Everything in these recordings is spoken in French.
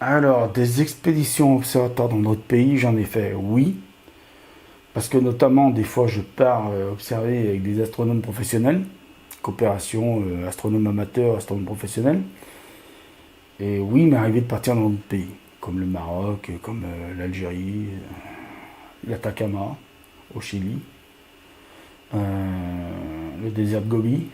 Alors, des expéditions observatoires dans d'autres pays, j'en ai fait, oui. Parce que notamment, des fois, je pars observer avec des astronomes professionnels. Coopération astronome amateur, astronome professionnel. Et oui, il m'est arrivé de partir dans d'autres pays, comme le Maroc, comme l'Algérie, l'Atacama, au Chili, le désert de Gobi.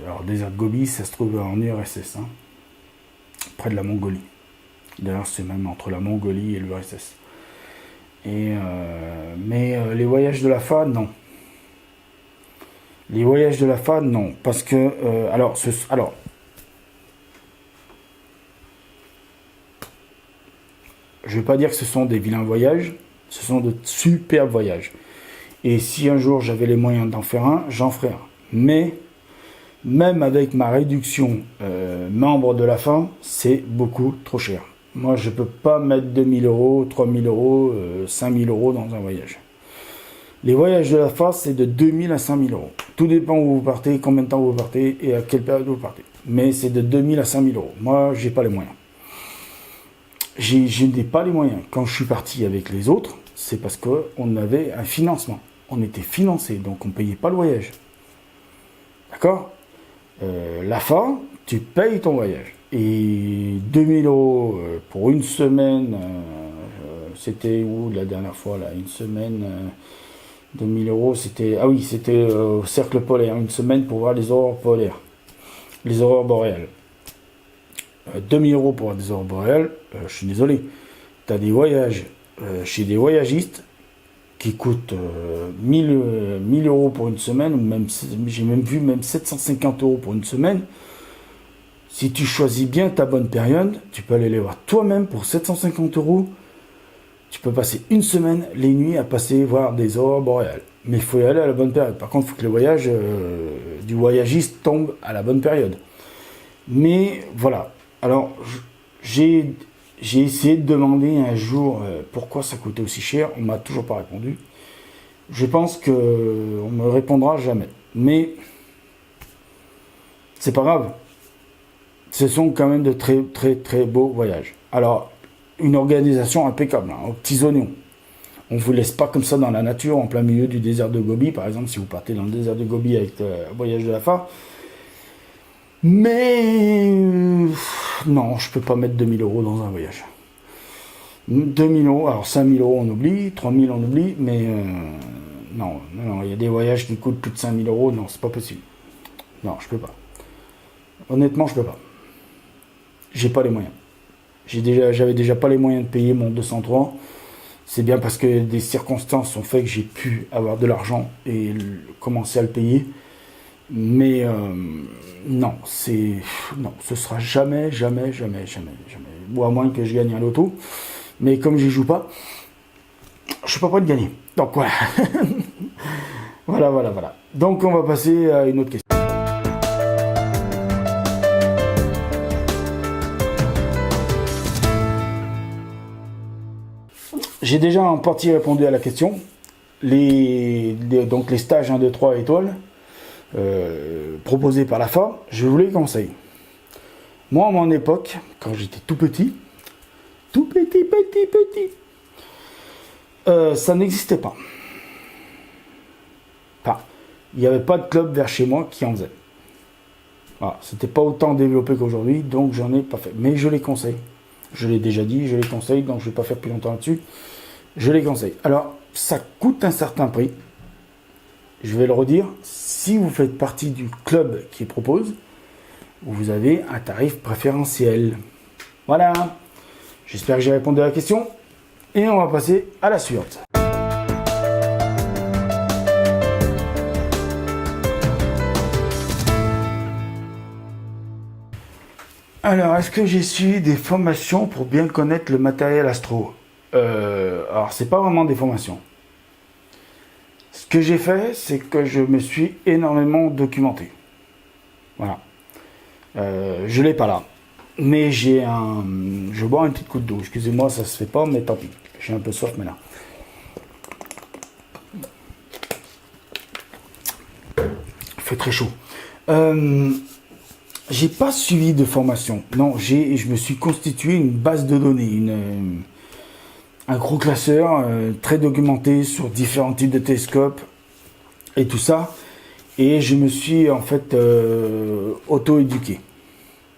Alors, le désert de Gobi, ça se trouve en URSS, hein, près de la Mongolie. D'ailleurs, c'est même entre la Mongolie et l'URSS. Mais les voyages de la FA, non. Les voyages de la FA, non. Parce que, alors, je ne vais pas dire que ce sont des vilains voyages, ce sont de superbes voyages. Et si un jour j'avais les moyens d'en faire un, j'en ferais un. Mais, même avec ma réduction membre de la FA, c'est beaucoup trop cher. Moi, je ne peux pas mettre 2000 euros, 3000 euros, 5000 euros dans un voyage. Les voyages de la FA, c'est de 2000 à 5000 euros. Tout dépend où vous partez, combien de temps vous partez et à quelle période vous partez. Mais c'est de 2000 à 5000 euros. Moi, j'ai pas les moyens. Je n'ai pas les moyens. Quand je suis parti avec les autres, c'est parce qu'on avait un financement. On était financé, donc on ne payait pas le voyage. D'accord ? La FA, tu payes ton voyage. Et 2000 euros pour une semaine, c'était où la dernière fois là, une semaine, 2000 euros, c'était au cercle polaire, une semaine pour voir les aurores polaires, les aurores boréales. 2000 euros pour voir des aurores boréales, je suis désolé. Tu as des voyages chez des voyagistes qui coûtent 1000 euros pour une semaine, ou même, j'ai même vu même 750 euros pour une semaine. Si tu choisis bien ta bonne période, tu peux aller les voir toi-même pour 750 euros. Tu peux passer une semaine, les nuits, à passer voir des aurores boréales. Mais il faut y aller à la bonne période. Par contre, il faut que le voyage du voyagiste tombe à la bonne période. Mais voilà. Alors, j'ai essayé de demander un jour pourquoi ça coûtait aussi cher. On m'a toujours pas répondu. Je pense qu'on ne me répondra jamais. Mais c'est pas grave. Ce sont quand même de très très très beaux voyages. Alors, une organisation impeccable, hein, aux petits oignons. On ne vous laisse pas comme ça dans la nature, en plein milieu du désert de Gobi, par exemple, si vous partez dans le désert de Gobi avec le voyage de la FA. Mais non, je ne peux pas mettre 2000 euros dans un voyage. 2000 euros, alors 5000 euros on oublie, 3000 on oublie, mais non, il y a des voyages qui coûtent plus de 5000 euros, non, c'est pas possible. Non, je peux pas. Honnêtement, je peux pas. J'ai pas les moyens. J'avais déjà pas les moyens de payer mon 203. C'est bien parce que des circonstances ont fait que j'ai pu avoir de l'argent et commencer à le payer. Mais non, ce sera jamais. Ou à moins que je gagne un loto. Mais comme j'y joue pas, je suis pas prêt de gagner. Donc voilà. Voilà. Donc on va passer à une autre question. J'ai déjà en partie répondu à la question. Donc les stages 1, 2, 3 étoiles proposés par la FA, je vous les conseille. Moi, à mon époque, quand j'étais tout petit, ça n'existait pas. Enfin, il n'y avait pas de club vers chez moi qui en faisait. Voilà, c'était pas autant développé qu'aujourd'hui, donc j'en ai pas fait. Mais je les conseille. Je l'ai déjà dit, je les conseille, donc je ne vais pas faire plus longtemps là-dessus. Je les conseille. Alors, ça coûte un certain prix. Je vais le redire. Si vous faites partie du club qui propose, vous avez un tarif préférentiel. Voilà. J'espère que j'ai répondu à la question. Et on va passer à la suivante. Alors, est-ce que j'ai suivi des formations pour bien connaître le matériel astro ? Alors, c'est pas vraiment des formations. Ce que j'ai fait, c'est que je me suis énormément documenté. Voilà. Je l'ai pas là. Mais je bois une petite goutte d'eau. Excusez-moi, ça se fait pas, mais tant pis. J'ai un peu soif maintenant. Il fait très chaud. J'ai pas suivi de formation. Non, je me suis constitué une base de données, un gros classeur très documenté sur différents types de télescopes et tout ça. Et je me suis en fait auto-éduqué.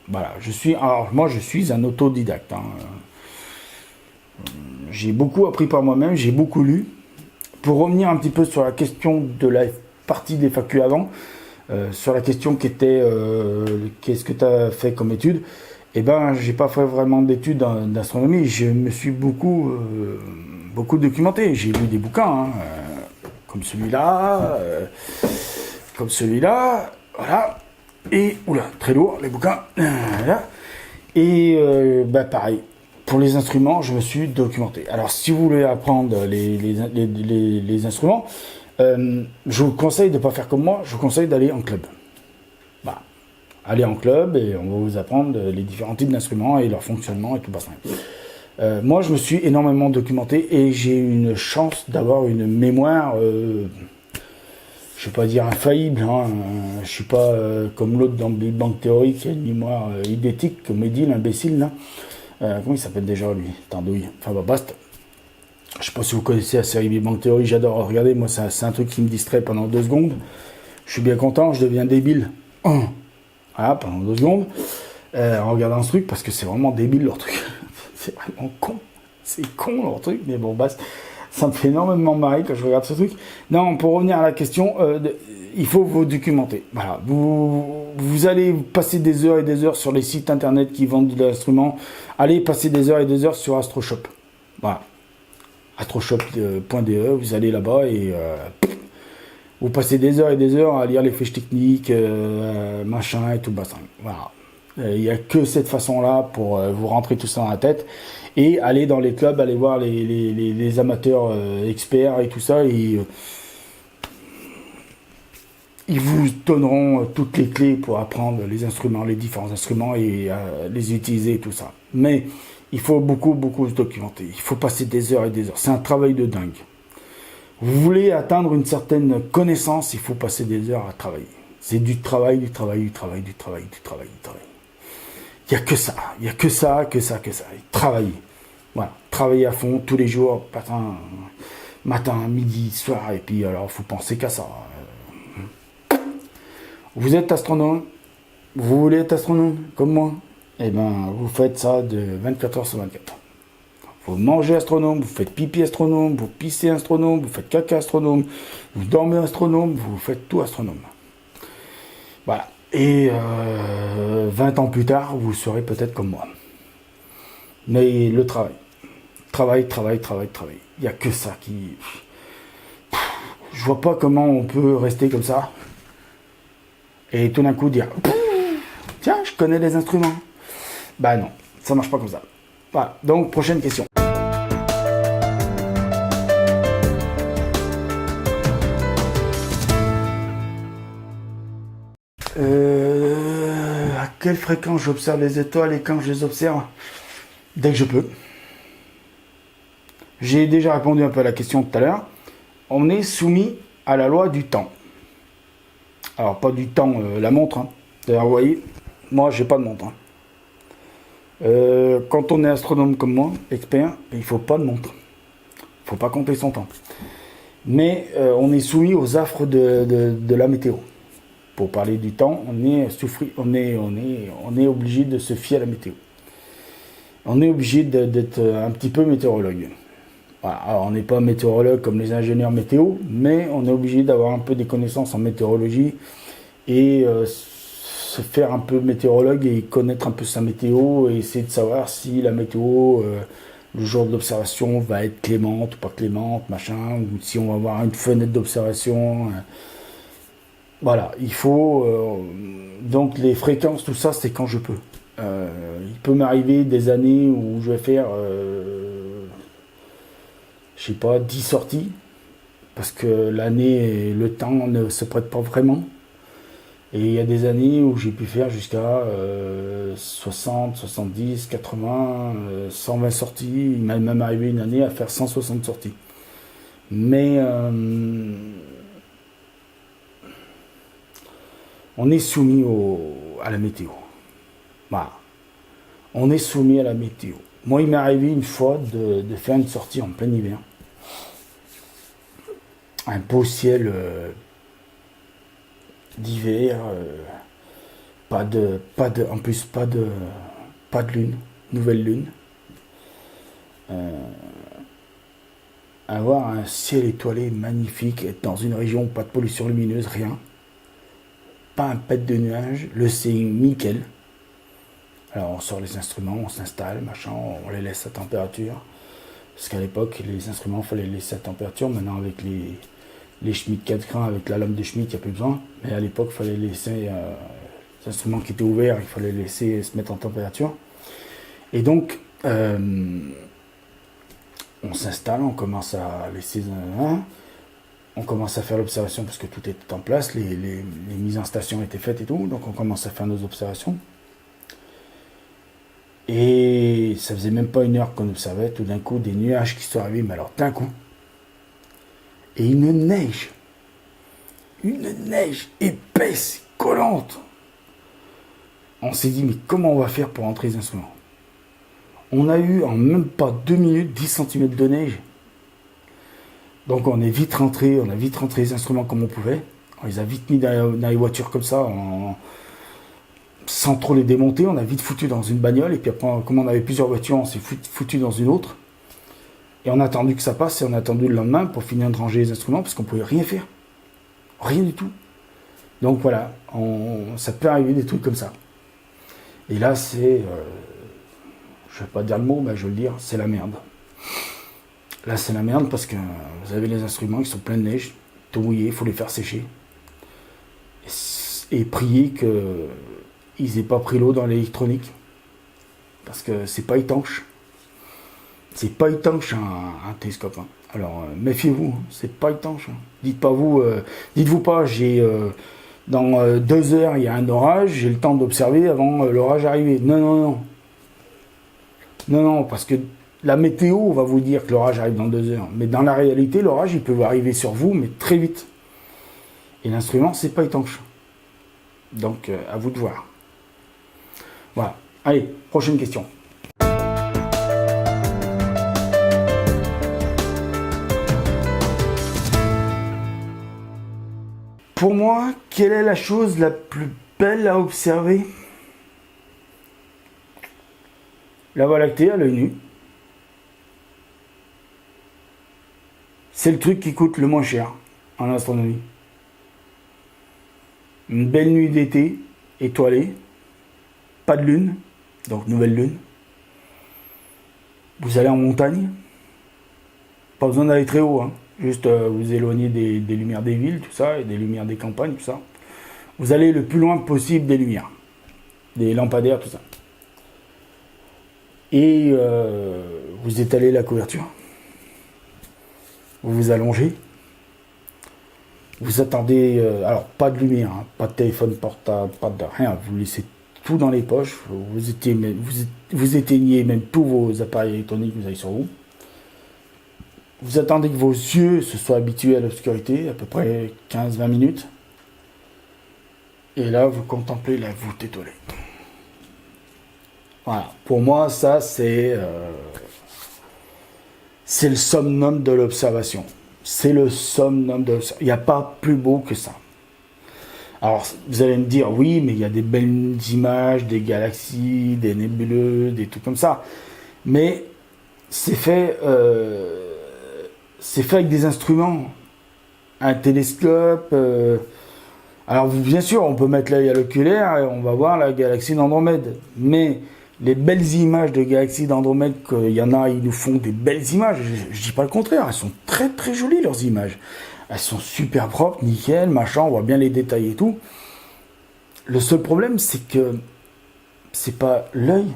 Voilà, alors moi je suis un autodidacte. Hein. J'ai beaucoup appris par moi-même, j'ai beaucoup lu. Pour revenir un petit peu sur la question de la partie des FAQ avant, sur la question qui était qu'est-ce que tu as fait comme étude, eh ben j'ai pas fait vraiment d'études d'astronomie, je me suis beaucoup documenté, j'ai lu des bouquins hein, comme celui-là, voilà, et oula, très lourd les bouquins, voilà. Et pareil, pour les instruments, je me suis documenté. Alors si vous voulez apprendre les instruments, je vous conseille de ne pas faire comme moi, je vous conseille d'aller en club. Voilà. Allez en club et on va vous apprendre les différents types d'instruments et leur fonctionnement et tout ça. Moi, je me suis énormément documenté et j'ai eu une chance d'avoir une mémoire, je ne vais pas dire infaillible, hein, je ne suis pas comme l'autre dans Big Bang Theory qui a une mémoire idétique, comme il dit l'imbécile là. Comment il s'appelle déjà lui? Tardouille. Enfin basta. Je sais pas si vous connaissez la série Big Bang Theory, j'adore regarder, moi c'est un truc qui me distrait pendant 2 secondes. Je suis bien content, je deviens débile. Voilà, pendant 2 secondes, en regardant ce truc, parce que c'est vraiment débile leur truc. C'est vraiment con. C'est con leur truc, mais bon, ça me fait énormément marrer quand je regarde ce truc. Non, pour revenir à la question, il faut vous documenter. Voilà, vous allez passer des heures et des heures sur les sites internet qui vendent de l'instrument. Allez passer des heures et des heures sur AstroShop. Voilà. astroshop.de, vous allez là-bas et vous passez des heures et des heures à lire les fiches techniques, machin et tout bassin. Voilà. Il n'y a que cette façon-là pour vous rentrer tout ça dans la tête et aller dans les clubs, aller voir les amateurs experts et tout ça. Et, ils vous donneront toutes les clés pour apprendre les instruments, les différents instruments et les utiliser et tout ça. Mais il faut beaucoup se documenter. Il faut passer des heures et des heures. C'est un travail de dingue. Vous voulez atteindre une certaine connaissance, il faut passer des heures à travailler. C'est du travail. Il n'y a que ça. Il n'y a que ça. Et travailler. Voilà. Travailler à fond tous les jours, matin, midi, soir. Et puis alors, il faut penser qu'à ça. Vous êtes astronome, vous voulez être astronome comme moi, eh ben vous faites ça de 24 heures sur 24. Vous mangez astronome, vous faites pipi astronome, vous pissez astronome, vous faites caca astronome, vous dormez astronome, vous faites tout astronome. Voilà. Et 20 ans plus tard, vous serez peut-être comme moi. Mais le travail. Il n'y a que ça qui... Je vois pas comment on peut rester comme ça. Et tout d'un coup dire tiens, je connais les instruments. Bah non, ça marche pas comme ça. Voilà, donc prochaine question. À quelle fréquence j'observe les étoiles et quand je les observe? Dès que je peux. J'ai déjà répondu un peu à la question tout à l'heure. On est soumis à la loi du temps. Alors, pas du temps, la montre. Hein. D'ailleurs, vous voyez, moi, j'ai pas de montre. Hein. Quand on est astronome comme moi, expert, il faut pas de montre. Il faut pas compter son temps. Mais on est soumis aux affres de la météo. Pour parler du temps, on est obligé de se fier à la météo. On est obligé d'être un petit peu météorologue. Voilà. Alors, on n'est pas météorologue comme les ingénieurs météo, mais on est obligé d'avoir un peu des connaissances en météorologie et se faire un peu météorologue et connaître un peu sa météo et essayer de savoir si la météo, le jour de l'observation va être clémente ou pas clémente, machin, ou si on va avoir une fenêtre d'observation. Voilà, il faut... donc les fréquences, tout ça, c'est quand je peux. Il peut m'arriver des années où je vais faire... je sais pas, 10 sorties, parce que l'année, le temps ne se prête pas vraiment. Et il y a des années où j'ai pu faire jusqu'à 60, 70, 80, 120 sorties. Il m'est même arrivé une année à faire 160 sorties. Mais on est soumis à la météo. Voilà. On est soumis à la météo. Moi, il m'est arrivé une fois de faire une sortie en plein hiver. Un beau ciel d'hiver, en plus pas de lune, nouvelle lune. Avoir un ciel étoilé magnifique, être dans une région où pas de pollution lumineuse, rien. Pas un pet de nuages, le seeing nickel. Alors on sort les instruments, on s'installe, machin, on les laisse à température. Parce qu'à l'époque, les instruments, il fallait les laisser à température. Maintenant, avec les Schmitt 4 grains, avec la lame de Schmitt, il n'y a plus besoin. Mais à l'époque, il fallait laisser les instruments qui étaient ouverts, il fallait les laisser se mettre en température. Et donc, on s'installe, on commence à laisser on commence à faire l'observation parce que tout était en place, les mises en station étaient faites et tout, donc on commence à faire nos observations. Et ça faisait même pas une heure qu'on observait, tout d'un coup des nuages qui sont arrivés, mais alors d'un coup, et une neige épaisse, collante. On s'est dit, mais comment on va faire pour entrer les instruments? On a eu en même pas 2 minutes 10 cm de neige. Donc on a vite rentré les instruments comme on pouvait. On les a vite mis dans les voitures comme ça, sans trop les démonter. On a vite foutu dans une bagnole. Et puis après, comme on avait plusieurs voitures, on s'est foutu dans une autre. Et on a attendu que ça passe et on a attendu le lendemain pour finir de ranger les instruments parce qu'on ne pouvait rien faire. Rien du tout. Donc voilà, ça peut arriver des trucs comme ça. Et là, c'est... je ne vais pas dire le mot, mais je vais le dire, c'est la merde. Là, c'est la merde parce que vous avez les instruments qui sont pleins de neige, tout mouillé, il faut les faire sécher. Et prier qu'ils n'aient pas pris l'eau dans l'électronique. Parce que c'est pas étanche. C'est pas étanche un télescope. Hein. Alors, méfiez-vous, c'est pas étanche. Hein. Dites-vous pas, dans 2 heures, il y a un orage, j'ai le temps d'observer avant l'orage arriver. Non, parce que la météo va vous dire que l'orage arrive dans 2 heures. Mais dans la réalité, l'orage, il peut arriver sur vous, mais très vite. Et l'instrument, c'est pas étanche. Donc, à vous de voir. Voilà. Allez, prochaine question. Pour moi, quelle est la chose la plus belle à observer? La Voie lactée à l'œil nu. C'est le truc qui coûte le moins cher en astronomie. Une belle nuit d'été, étoilée, pas de lune, donc nouvelle lune. Vous allez en montagne, pas besoin d'aller très haut, hein. Juste vous éloigner des lumières des villes, tout ça, et des lumières des campagnes, tout ça. Vous allez le plus loin possible des lumières, des lampadaires, tout ça. Et vous étalez la couverture. Vous vous allongez. Vous attendez, alors pas de lumière, hein, pas de téléphone portable, pas de rien. Vous laissez tout dans les poches. Vous éteignez même tous vos appareils électroniques que vous avez sur vous. Vous attendez que vos yeux se soient habitués à l'obscurité, à peu près 15-20 minutes. Et là, vous contemplez la voûte étoilée. Voilà. Pour moi, ça, c'est le summum de l'observation. C'est le summum de l'observation. Il n'y a pas plus beau que ça. Alors, vous allez me dire, oui, mais il y a des belles images, des galaxies, des nébuleuses, des trucs comme ça. Mais c'est fait avec des instruments. Un télescope. Alors, bien sûr, on peut mettre l'œil à l'oculaire et on va voir la galaxie d'Andromède. Mais les belles images de galaxies d'Andromède, il y en a, ils nous font des belles images. Je dis pas le contraire, elles sont très très jolies leurs images. Elles sont super propres, nickel, machin, on voit bien les détails et tout. Le seul problème, c'est que c'est pas l'œil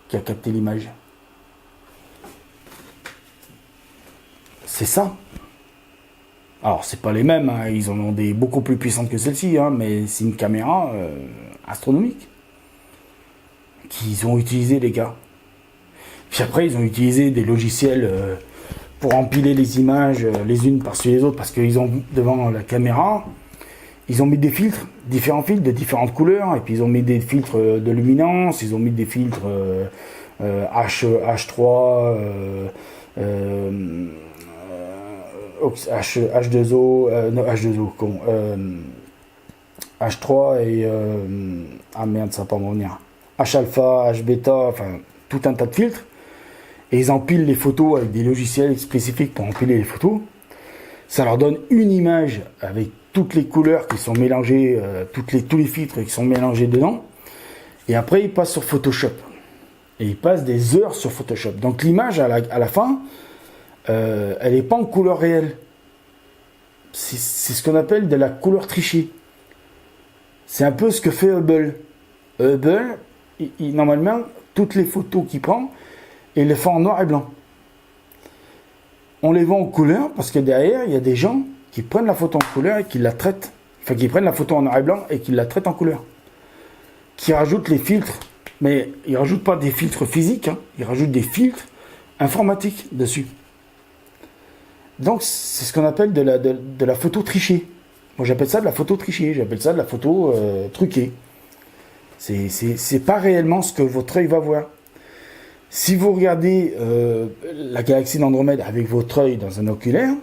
qui a capté l'image. C'est ça. Alors, c'est pas les mêmes, hein. Ils en ont des beaucoup plus puissantes que celle-ci, hein, mais c'est une caméra astronomique qu'ils ont utilisé, les gars. Puis après, ils ont utilisé des logiciels pour empiler les images les unes par-dessus les autres, parce qu'ils ont devant la caméra, Ils ont mis des filtres, différents filtres de différentes couleurs, et puis ils ont mis des filtres de luminance, ils ont mis des filtres H3, H2O, non, H2O, con, H3 et ah merde, ça va pas me revenir. H-alpha, H-bêta, enfin tout un tas de filtres. Et ils empilent les photos avec des logiciels spécifiques pour empiler les photos. Ça leur donne une image avec toutes les couleurs qui sont mélangées, tous les filtres qui sont mélangés dedans. Et après, ils passent sur Photoshop. Et ils passent des heures sur Photoshop. Donc l'image, à la fin, elle n'est pas en couleur réelle. C'est ce qu'on appelle de la couleur trichée. C'est un peu ce que fait Hubble. Hubble, normalement, toutes les photos qu'il prend, il les fait en noir et blanc. On les voit en couleur parce que derrière, il y a des gens qui prennent la photo en couleur et qui la traitent. Enfin, qui prennent la photo en noir et blanc et qui la traitent en couleur. Qui rajoutent les filtres. Mais ils ne rajoutent pas des filtres physiques, hein. Ils rajoutent des filtres informatiques dessus. Donc, c'est ce qu'on appelle de la photo trichée. Moi, j'appelle ça de la photo trichée. J'appelle ça de la photo truquée. C'est pas réellement ce que votre œil va voir. Si vous regardez la galaxie d'Andromède avec votre œil dans un oculaire,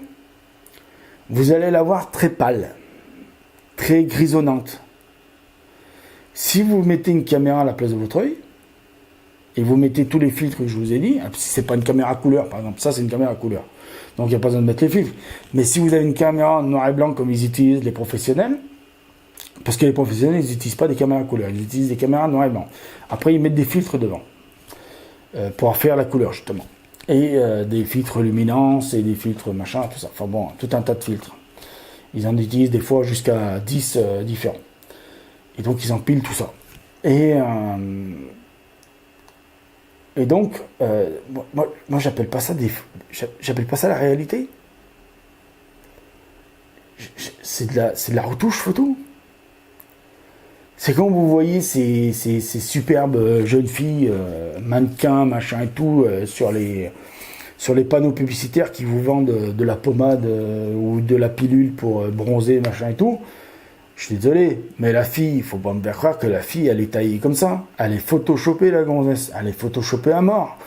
vous allez la voir très pâle, très grisonnante. Si vous mettez une caméra à la place de votre œil, et vous mettez tous les filtres que je vous ai dit, si c'est pas une caméra couleur, par exemple, ça c'est une caméra couleur, donc il n'y a pas besoin de mettre les filtres. Mais si vous avez une caméra en noir et blanc comme ils utilisent les professionnels, parce que les professionnels ils n'utilisent pas des caméras couleur, ils utilisent des caméras noir et blanc. Après ils mettent des filtres devant. Pour faire la couleur justement. Et des filtres luminance et des filtres machin, tout ça. Enfin bon, tout un tas de filtres. Ils en utilisent des fois jusqu'à 10 différents. Et donc ils empilent tout ça. Et donc, moi j'appelle pas ça j'appelle pas ça la réalité. C'est de la retouche photo. C'est quand vous voyez ces superbes jeunes filles, mannequins, machin et tout, sur les panneaux publicitaires qui vous vendent de la pommade ou de la pilule pour bronzer, machin et tout. Je suis désolé, mais la fille, il faut pas me faire croire que la fille, elle est taillée comme ça. Elle est photoshopée, la gonzesse. Elle est photoshopée à mort.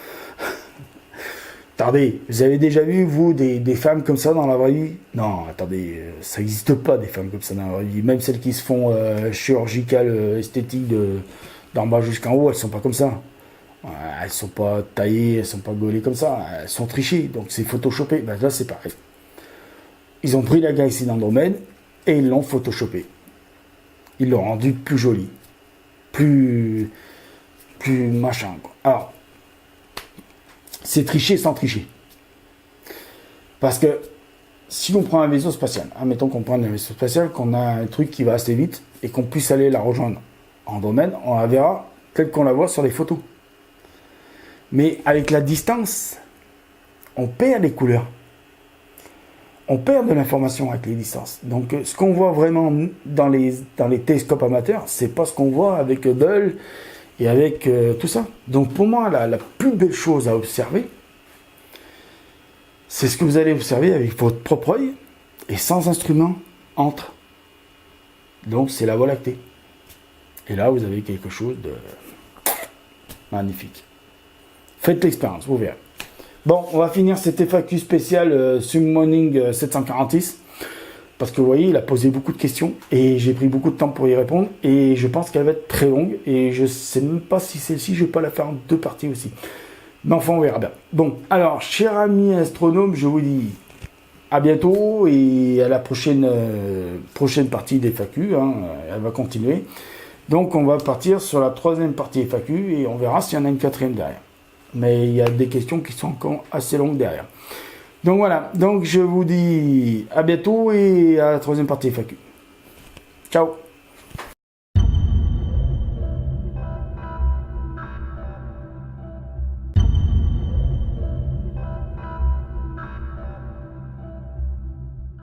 Attendez, vous avez déjà vu, vous, des femmes comme ça dans la vraie vie? Non, attendez, ça n'existe pas des femmes comme ça dans la vraie vie. Même celles qui se font chirurgicales, esthétiques, d'en bas jusqu'en haut, elles sont pas comme ça. Elles sont pas taillées, elles sont pas gaulées comme ça. Elles sont trichées, donc c'est photoshopé. Ben là, c'est pareil. Ils ont pris la galaxie d'Andromède et ils l'ont photoshopé. Ils l'ont rendu plus jolie. Plus machin, quoi. Alors, c'est tricher sans tricher. Parce que si on prend un vaisseau spatial, admettons qu'on prenne un vaisseau spatial, qu'on a un truc qui va assez vite et qu'on puisse aller la rejoindre en domaine, on la verra telle qu'on la voit sur les photos. Mais avec la distance, on perd les couleurs. On perd de l'information avec les distances. Donc ce qu'on voit vraiment dans les télescopes amateurs, c'est pas ce qu'on voit avec Hubble et avec tout ça. Donc pour moi, la plus belle chose à observer, c'est ce que vous allez observer avec votre propre œil et sans instrument entre. Donc c'est la Voie lactée. Et là, vous avez quelque chose de magnifique. Faites l'expérience, vous verrez. Bon, on va finir cette FAQ spéciale Summoning 746. Parce que vous voyez, il a posé beaucoup de questions et j'ai pris beaucoup de temps pour y répondre. Et je pense qu'elle va être très longue. Et je ne sais même pas si celle-ci, je vais pas la faire en 2 parties aussi. Mais enfin, on verra bien. Bon, alors, cher ami astronome, je vous dis à bientôt et à la prochaine partie des FAQ. Hein, elle va continuer. Donc, on va partir sur la 3e partie FAQ et on verra s'il y en a une 4e derrière. Mais il y a des questions qui sont encore assez longues derrière. Donc voilà, donc je vous dis à bientôt et à la 3e partie FAQ. Ciao.